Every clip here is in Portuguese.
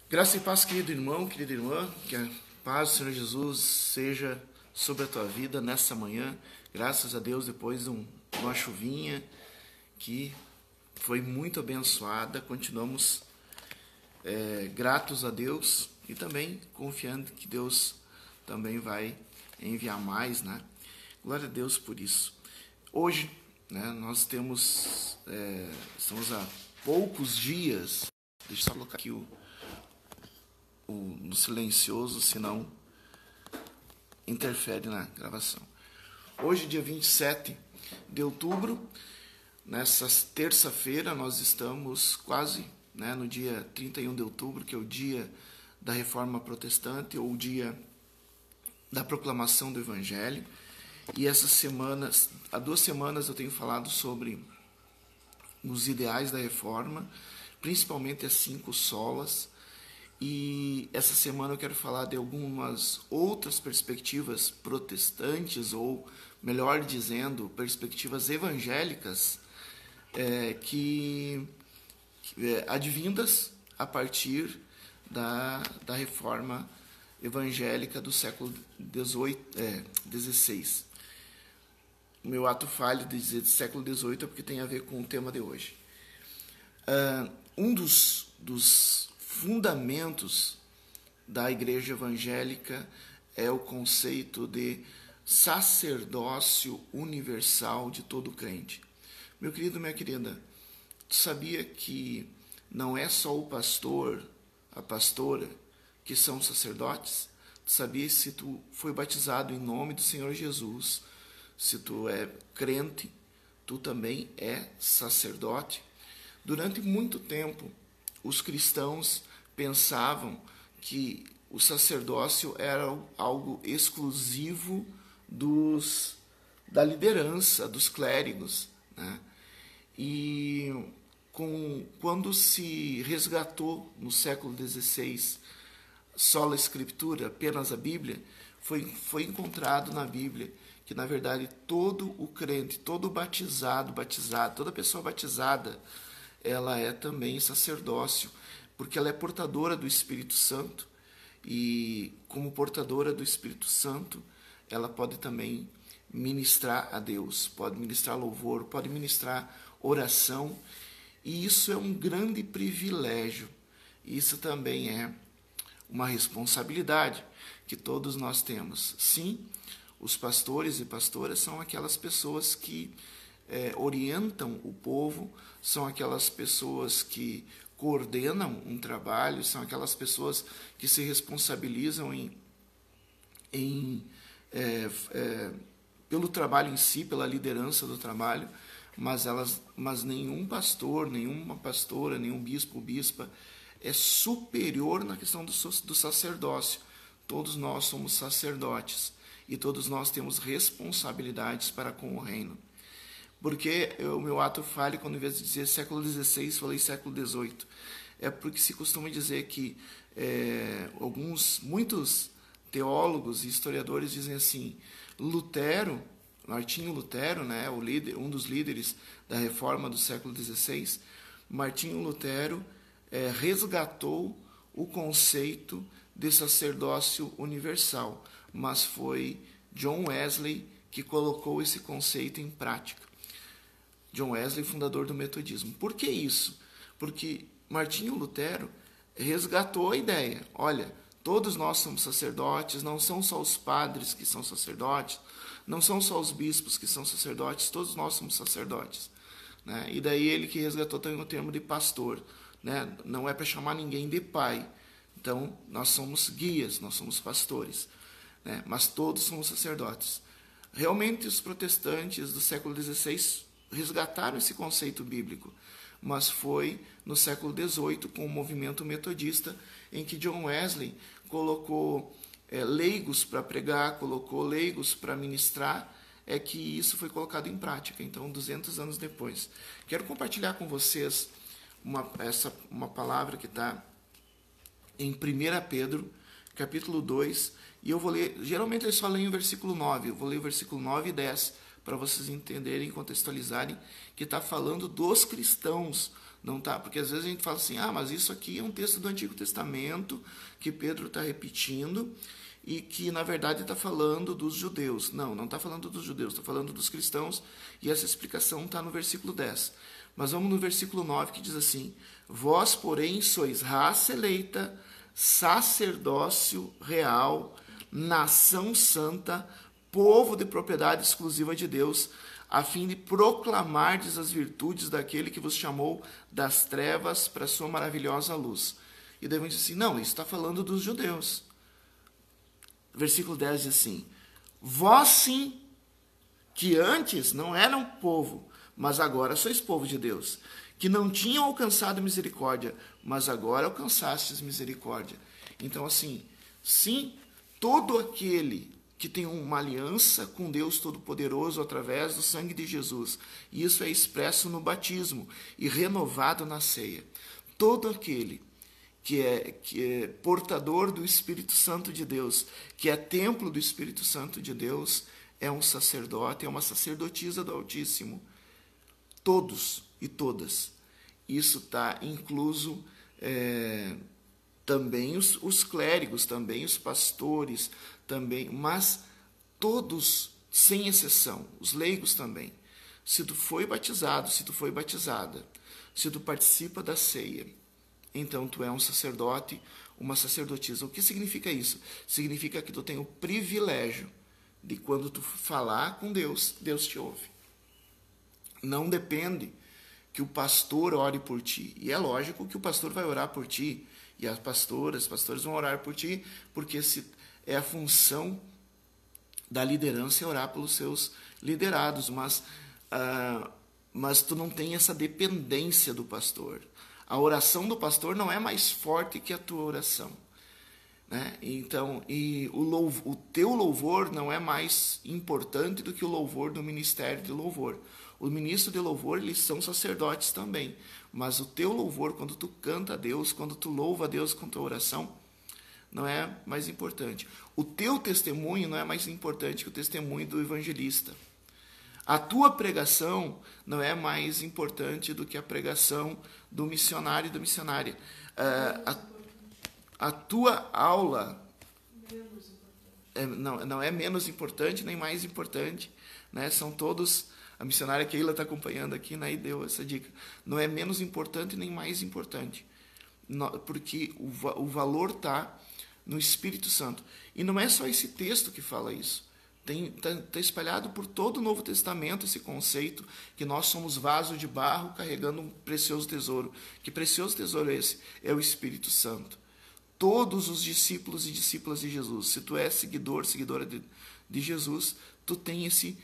Graça e paz, querido irmão, querida irmã, que a paz do Senhor Jesus seja sobre a tua vida nessa manhã. Graças a Deus, depois de uma chuvinha que foi muito abençoada, continuamos gratos a Deus e também confiando que Deus também vai enviar mais, né? Glória a Deus por isso. Hoje, né, nós estamos há poucos dias, deixa eu só colocar aqui no silencioso, senão interfere na gravação. Hoje, dia 27 de outubro, nessa terça-feira, nós estamos quase no dia 31 de outubro, que é o dia da Reforma Protestante, ou o dia da proclamação do Evangelho. E essas semanas, há 2 semanas eu tenho falado sobre os ideais da Reforma, principalmente as 5 solas. E essa semana eu quero falar de algumas outras perspectivas protestantes, ou melhor dizendo, perspectivas evangélicas, advindas a partir da reforma evangélica do século XVI. O meu ato falho de dizer século XVIII é porque tem a ver com o tema de hoje. Um dos fundamentos da igreja evangélica é o conceito de sacerdócio universal de todo crente. Meu querido, minha querida, tu sabia que não é só o pastor, a pastora, que são sacerdotes? Tu sabia, se tu foi batizado em nome do Senhor Jesus, se tu é crente, tu também é sacerdote? Durante muito tempo, os cristãos pensavam que o sacerdócio era algo exclusivo da liderança, dos clérigos, né? E quando se resgatou no século XVI sola Escritura, apenas a Bíblia, foi encontrado na Bíblia que, na verdade, todo o crente, todo batizado, toda pessoa batizada, ela é também sacerdócio, porque ela é portadora do Espírito Santo, e como portadora do Espírito Santo, ela pode também ministrar a Deus, pode ministrar louvor, pode ministrar oração, e isso é um grande privilégio. Isso também é uma responsabilidade que todos nós temos. Sim, os pastores e pastoras são aquelas pessoas que orientam o povo, são aquelas pessoas que coordenam um trabalho, são aquelas pessoas que se responsabilizam pelo trabalho em si, pela liderança do trabalho, mas nenhum pastor, nenhuma pastora, nenhum bispo ou bispa é superior na questão do sacerdócio. Todos nós somos sacerdotes e todos nós temos responsabilidades para com o reino. Porque o meu ato falho, quando em vez de dizer século XVI, falei século XVIII. É porque se costuma dizer que muitos teólogos e historiadores dizem assim: Lutero, Martinho Lutero, né, um dos líderes da reforma do século XVI, Martinho Lutero resgatou o conceito de sacerdócio universal, mas foi John Wesley que colocou esse conceito em prática. John Wesley, fundador do metodismo. Por que isso? Porque Martinho Lutero resgatou a ideia. Olha, todos nós somos sacerdotes, não são só os padres que são sacerdotes, não são só os bispos que são sacerdotes, todos nós somos sacerdotes, né? E daí ele que resgatou também o termo de pastor, né? Não é para chamar ninguém de pai. Então, nós somos guias, nós somos pastores, né? Mas todos somos sacerdotes. Realmente, os protestantes do século XVI resgataram esse conceito bíblico, mas foi no século XVIII, com o movimento metodista, em que John Wesley colocou leigos para pregar, colocou leigos para ministrar, que isso foi colocado em prática. Então, 200 anos depois. Quero compartilhar com vocês uma palavra que está em 1 Pedro, capítulo 2, e eu vou ler, geralmente eu só leio o versículo 9, eu vou ler o versículo 9 e 10, para vocês entenderem e contextualizarem, que está falando dos cristãos, Não tá, porque às vezes a gente fala assim, mas isso aqui é um texto do Antigo Testamento que Pedro está repetindo e que na verdade está falando dos judeus. Não está falando dos judeus, está falando dos cristãos, e essa explicação está no versículo 10. Mas vamos no versículo 9, que diz assim: vós, porém, sois raça eleita, sacerdócio real, nação santa, povo de propriedade exclusiva de Deus, a fim de proclamardes as virtudes daquele que vos chamou das trevas para a sua maravilhosa luz. E daí vão dizer assim, não, isso está falando dos judeus. Versículo 10 diz assim: vós sim, que antes não eram povo, mas agora sois povo de Deus, que não tinham alcançado misericórdia, mas agora alcançastes misericórdia. Então, assim, sim, todo aquele que tem uma aliança com Deus Todo-Poderoso através do sangue de Jesus, e isso é expresso no batismo e renovado na ceia. Todo aquele que é portador do Espírito Santo de Deus, que é templo do Espírito Santo de Deus, é um sacerdote, é uma sacerdotisa do Altíssimo. Todos e todas. Isso está incluso também os clérigos, também os pastores, também, mas todos, sem exceção, os leigos também. Se tu foi batizado, se tu foi batizada, se tu participa da ceia, então tu é um sacerdote, uma sacerdotisa. O que significa isso? Significa que tu tem o privilégio de, quando tu falar com Deus, Deus te ouve. Não depende que o pastor ore por ti. E é lógico que o pastor vai orar por ti, e as pastores vão orar por ti, porque é a função da liderança é orar pelos seus liderados, mas tu não tem essa dependência do pastor. A oração do pastor não é mais forte que a tua oração, né? Então, o teu louvor não é mais importante do que o louvor do ministério de louvor. O ministro de louvor, eles são sacerdotes também, mas o teu louvor, quando tu canta a Deus, quando tu louva a Deus com tua oração, não é mais importante. O teu testemunho não é mais importante que o testemunho do evangelista. A tua pregação não é mais importante do que a pregação do missionário e da missionária. A tua aula não é menos importante nem mais importante, né? São todos. A missionária Keila está acompanhando aqui, né, e deu essa dica. Não é menos importante nem mais importante, porque o valor está no Espírito Santo. E não é só esse texto que fala isso. Está espalhado por todo o Novo Testamento esse conceito que nós somos vaso de barro carregando um precioso tesouro. Que precioso tesouro é esse? É o Espírito Santo. Todos os discípulos e discípulas de Jesus, se tu és seguidora de Jesus, tu tem esse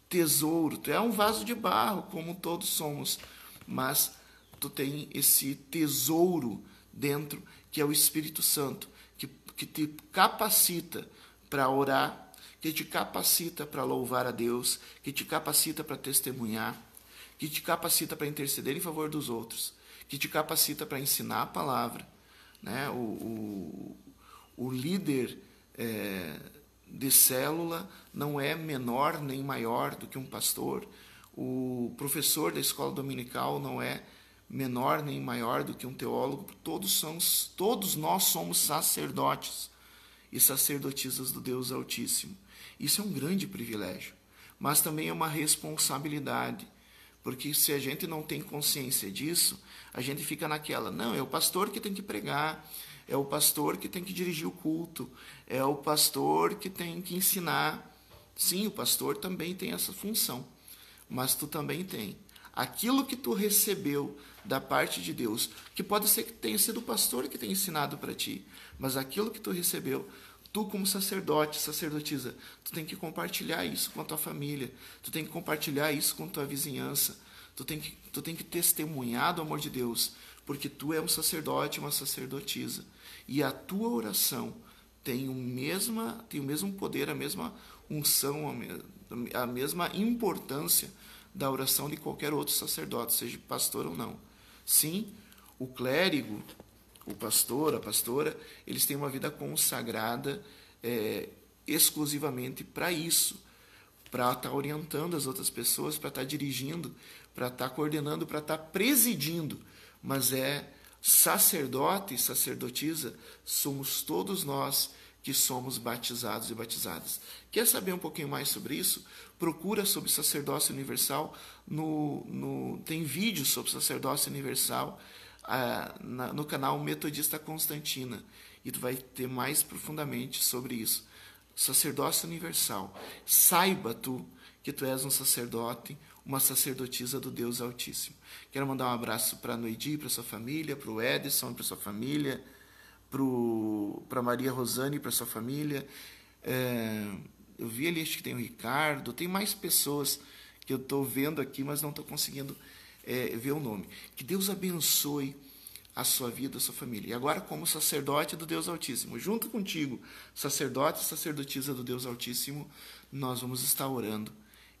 tesouro. Tu é um vaso de barro, como todos somos, mas tu tem esse tesouro dentro, que é o Espírito Santo, que te capacita para orar, que te capacita para louvar a Deus, que te capacita para testemunhar, que te capacita para interceder em favor dos outros, que te capacita para ensinar a palavra, né? O líder de célula não é menor nem maior do que um pastor. O professor da escola dominical não é menor nem maior do que um teólogo. Todos nós somos sacerdotes e sacerdotisas do Deus Altíssimo. Isso é um grande privilégio, mas também é uma responsabilidade, porque se a gente não tem consciência disso, a gente fica naquela, não, é o pastor que tem que pregar, é o pastor que tem que dirigir o culto, é o pastor que tem que ensinar. Sim, o pastor também tem essa função, mas tu também tem. Aquilo que tu recebeu da parte de Deus, que pode ser que tenha sido o pastor que tenha ensinado para ti, mas aquilo que tu recebeu, tu como sacerdote, sacerdotisa, tu tem que compartilhar isso com a tua família, tu tem que compartilhar isso com a tua vizinhança, tu tem que testemunhar do amor de Deus, porque tu é um sacerdote, uma sacerdotisa, e a tua oração tem o mesmo poder, a mesma unção, a mesma importância da oração de qualquer outro sacerdote, seja pastor ou não. Sim, o clérigo, o pastor, a pastora, eles têm uma vida consagrada exclusivamente para isso, para estar orientando as outras pessoas, para estar dirigindo, para estar coordenando, para estar presidindo. mas é sacerdote e sacerdotisa, somos todos nós que somos batizados e batizadas. Quer saber um pouquinho mais sobre isso? Procura sobre sacerdócio universal. Tem vídeos sobre sacerdócio universal no canal Metodista Constantina. E tu vai ter mais profundamente sobre isso. Sacerdócio universal. Saiba tu que tu és um sacerdote, uma sacerdotisa do Deus Altíssimo. Quero mandar um abraço para a Noidi, para sua família, para o Edson, para sua família, para Maria Rosane, para sua família. Eu vi ali, acho que tem o Ricardo, tem mais pessoas que eu estou vendo aqui, mas não estou conseguindo ver o nome. Que Deus abençoe a sua vida, a sua família. E agora, como sacerdote do Deus Altíssimo, junto contigo, sacerdote e sacerdotisa do Deus Altíssimo, nós vamos estar orando.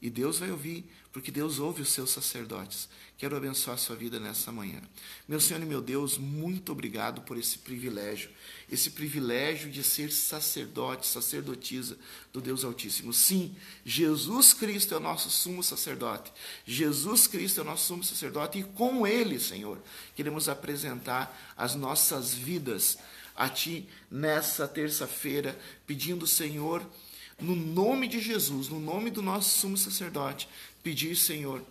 E Deus vai ouvir, porque Deus ouve os seus sacerdotes. Quero abençoar a sua vida nessa manhã. Meu Senhor e meu Deus, muito obrigado por esse privilégio de ser sacerdote, sacerdotisa do Deus Altíssimo. Sim, Jesus Cristo é o nosso sumo sacerdote. Jesus Cristo é o nosso sumo sacerdote, e com Ele, Senhor, queremos apresentar as nossas vidas a Ti nessa terça-feira, pedindo, Senhor, no nome de Jesus, no nome do nosso sumo sacerdote, pedir, Senhor,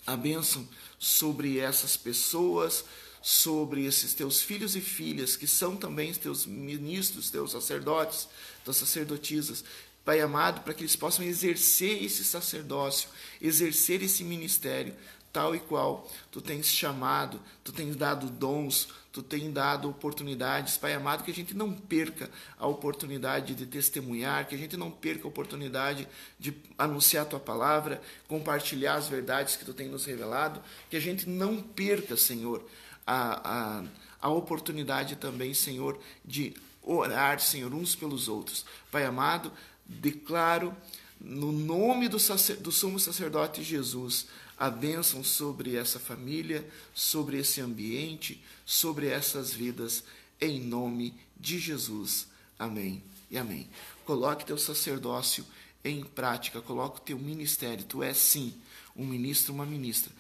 a bênção sobre essas pessoas, sobre esses teus filhos e filhas, que são também os teus ministros, teus sacerdotes, tuas sacerdotisas, Pai amado, para que eles possam exercer esse sacerdócio, exercer esse ministério, tal e qual tu tens chamado, tu tens dado dons, tu tens dado oportunidades, Pai amado, que a gente não perca a oportunidade de testemunhar, que a gente não perca a oportunidade de anunciar a tua palavra, compartilhar as verdades que tu tens nos revelado, que a gente não perca, Senhor, a oportunidade também, Senhor, de orar, Senhor, uns pelos outros. Pai amado, declaro no nome do sumo sacerdote Jesus a bênção sobre essa família, sobre esse ambiente, sobre essas vidas, em nome de Jesus. Amém e amém. Coloque teu sacerdócio em prática, coloque o teu ministério. Tu és, sim, um ministro, uma ministra.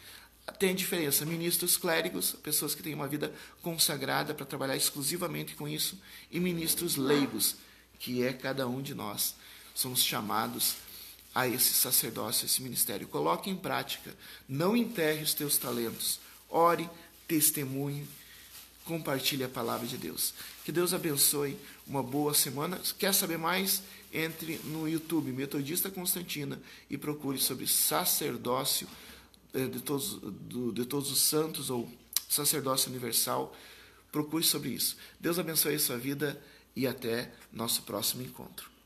Tem diferença, ministros clérigos, pessoas que têm uma vida consagrada para trabalhar exclusivamente com isso, e ministros leigos, que é cada um de nós. Somos chamados a esse sacerdócio, a esse ministério. Coloque em prática, não enterre os teus talentos. Ore, testemunhe, compartilhe a palavra de Deus. Que Deus abençoe, uma boa semana. Quer saber mais? Entre no YouTube, Metodista Constantina, e procure sobre sacerdócio de todos os santos, ou sacerdócio universal. Procure sobre isso. Deus abençoe a sua vida e até nosso próximo encontro.